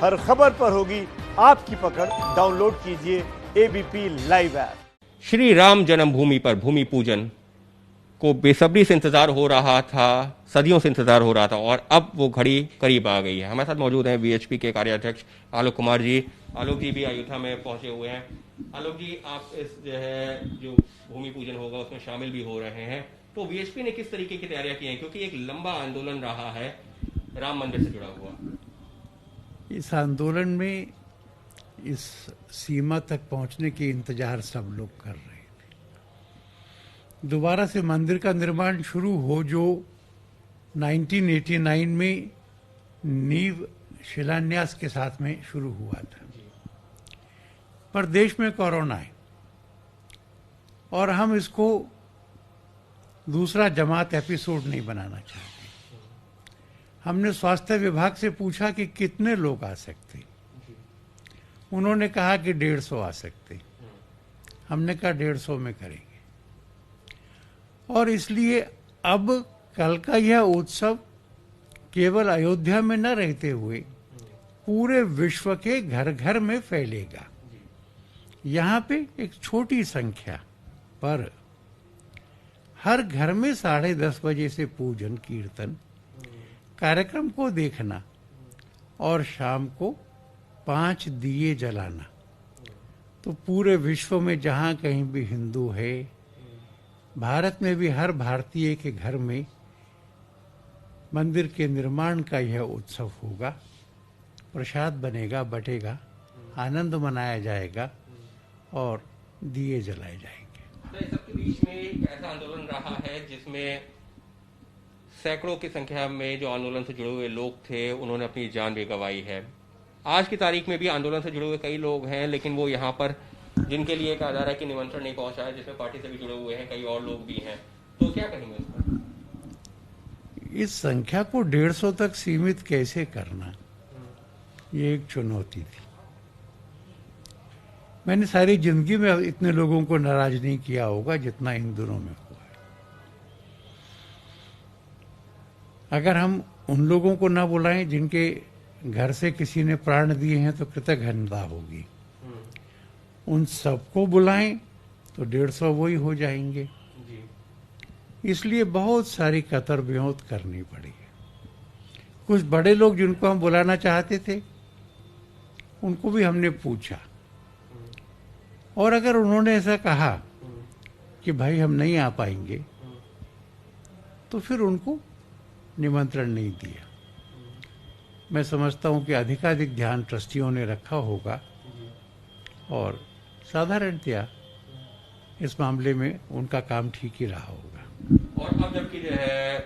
हर खबर पर होगी आपकी पकड़। डाउनलोड कीजिए ABP live app. Shri Ram जन्मभूमि पर भूमि पूजन को बेसब्री से इंतजार हो रहा था, सदियों से इंतजार हो रहा था और अब वो घड़ी करीब आ गई है। हमारे साथ मौजूद हैं वीएचपी के कार्याध्यक्ष आलोक कुमार जी। आलोक जी भी अयोध्या में पहुंचे हुए हैं। आलोक जी, आप इस जो भूमि पूजन होगा उसमें शामिल भी हो रहे हैं, तो वीएचपी ने किस तरीके की तैयारियां की हैं, क्योंकि एक लंबा आंदोलन रहा है राम मंदिर से जुड़ा हुआ। इस आंदोलन में इस सीमा तक पहुंचने के इंतजार सब लोग कर रहे थे। दोबारा से मंदिर का निर्माण शुरू हो, जो 1989 में नींव शिलान्यास के साथ में शुरू हुआ था, पर देश में कोरोना है और हम इसको दूसरा जमात एपिसोड नहीं बनाना चाहते। हमने स्वास्थ्य विभाग से पूछा कि कितने लोग आ सकते, उन्होंने कहा कि 150 आ सकते। हमने कहा 150 में करेंगे। और इसलिए अब कल का यह उत्सव केवल अयोध्या में न रहते हुए पूरे विश्व के घर घर में फैलेगा। यहाँ पे एक छोटी संख्या पर हर घर में 10:30 बजे से पूजन कीर्तन कार्यक्रम को देखना और शाम को 5 दिए जलाना, तो पूरे विश्व में जहाँ कहीं भी हिंदू है, भारत में भी हर भारतीय के घर में मंदिर के निर्माण का यह उत्सव होगा। प्रसाद बनेगा, बटेगा, आनंद मनाया जाएगा और दिए जलाए जाएंगे। तो इस सबके बीच में एक ऐसा आंदोलन रहा है जिसमें सैकड़ों की संख्या में जो आंदोलन से जुड़े हुए लोग थे उन्होंने अपनी जान भी गंवाई है। आज की तारीख में भी आंदोलन से जुड़े हुए कई लोग हैं, लेकिन वो यहाँ पर जिनके लिए कहा जा रहा है कि निमंत्रण नहीं पहुंचा है, जिसमें पार्टी से भी जुड़े हुए हैं कई और लोग भी हैं, तो क्या कहेंगे इस पर? इस संख्या को 150 तक सीमित कैसे करना, ये एक चुनौती थी। मैंने सारी जिंदगी में इतने लोगों को नाराज नहीं किया होगा जितना इन दिनों में हुआ है। अगर हम उन लोगों को ना बुलाएं जिनके घर से किसी ने प्राण दिए हैं तो कृतघ्नता होगी। उन सबको बुलाएं तो 150 वही हो जाएंगे। इसलिए बहुत सारी कतर ब्योत करनी पड़ी है। कुछ बड़े लोग जिनको हम बुलाना चाहते थे उनको भी हमने पूछा, और अगर उन्होंने ऐसा कहा कि भाई हम नहीं आ पाएंगे, तो फिर उनको निमंत्रण नहीं दिया। मैं समझता हूं कि अधिकाधिक ध्यान ट्रस्टियों ने रखा होगा और साधारणतया इस मामले में उनका काम ठीक ही रहा होगा। और अब जबकि जो है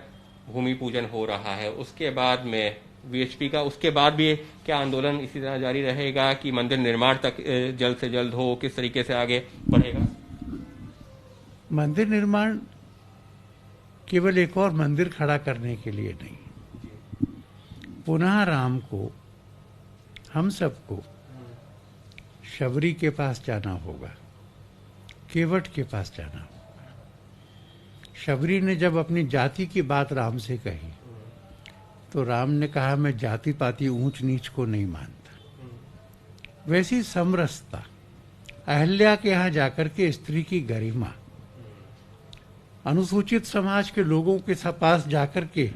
भूमि पूजन हो रहा है, उसके बाद में वीएचपी का उसके बाद भी क्या आंदोलन इसी तरह जारी रहेगा कि मंदिर निर्माण तक जल्द से जल्द हो, किस तरीके से आगे बढ़ेगा? मंदिर निर्माण केवल एक और मंदिर खड़ा करने के लिए नहीं, पुनः राम को, हम सबको शबरी के पास जाना होगा, केवट के पास जाना होगा। शबरी ने जब अपनी जाति की बात राम से कही तो राम ने कहा, मैं जाति पाति ऊंच नीच को नहीं मानता। वैसी समरसता, अहल्या के यहाँ जाकर के स्त्री की गरिमा, अनुसूचित समाज के लोगों के पास जाकर के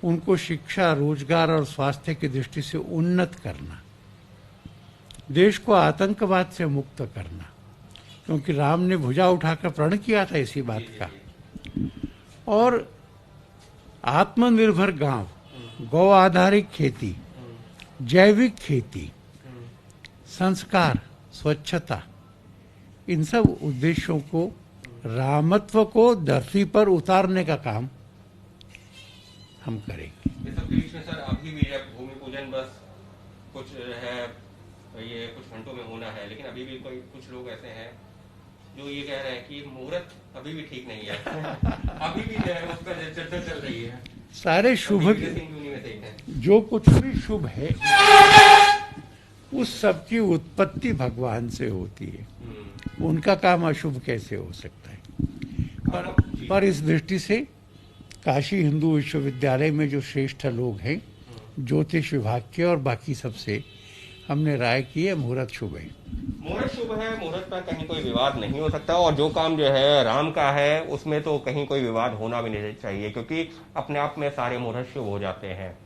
उनको शिक्षा, रोजगार और स्वास्थ्य की दृष्टि से उन्नत करना, देश को आतंकवाद से मुक्त करना, क्योंकि राम ने भुजा उठाकर प्रण किया था इसी बात का। और आत्मनिर्भर गांव, गौ आधारित खेती, जैविक खेती, संस्कार, स्वच्छता, इन सब उद्देश्यों को, रामत्व को धरती पर उतारने का काम हम करेंगे। इस सबके बीच में सर अभी भी जब भूमि पूजन बस कुछ है, ये कुछ घंटों में होना है, लेकिन अभी भी कुछ लोग ऐसे हैं जो ये कह रहे हैं कि मुहूर्त अभी भी ठीक नहीं है। अभी भी जो है उसका चर्चा चल रही है। सारे शुभ, जो कुछ भी शुभ है उस सब की उत्पत्ति भगवान से होती है। उनका काम अशुभ कैसे हो सकता है? पर इस दृष्टि से काशी हिंदू विश्वविद्यालय में जो श्रेष्ठ लोग हैं, ज्योतिष विभाग के और बाकी सबसे, हमने राय की है मुहूर्त शुभ है। मुहूर्त शुभ है, मुहूर्त पर कहीं कोई विवाद नहीं हो सकता, और जो काम जो है राम का है उसमें तो कहीं कोई विवाद होना भी नहीं चाहिए, क्योंकि अपने आप में सारे मुहूर्त शुभ हो जाते हैं।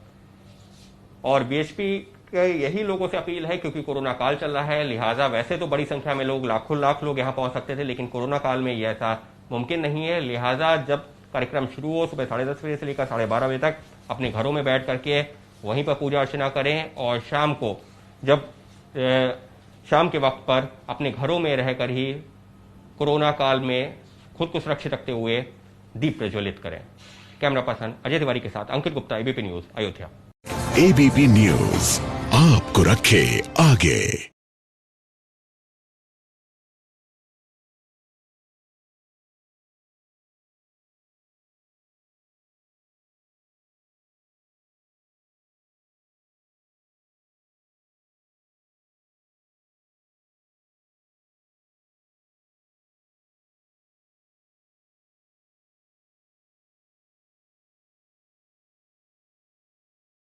और बीएचपी के यही लोगों से अपील है, क्योंकि कोरोना काल चल रहा है, लिहाजा वैसे तो बड़ी संख्या में लोग, लाखों लाख लोग यहाँ पहुंच सकते थे, लेकिन कोरोना काल में यह ऐसा मुमकिन नहीं है। लिहाजा जब कार्यक्रम शुरू हो सुबह 10:30 बजे से लेकर 12:30 बजे तक अपने घरों में बैठ करके वहीं पर पूजा अर्चना करें, और शाम को जब शाम के वक्त पर अपने घरों में रहकर ही कोरोना काल में खुद को सुरक्षित रखते हुए दीप प्रज्वलित करें। कैमरा पर्सन अजय तिवारी के साथ Ankit Gupta, ABP news, Ayodhya. ABP news आपको रखे आगे।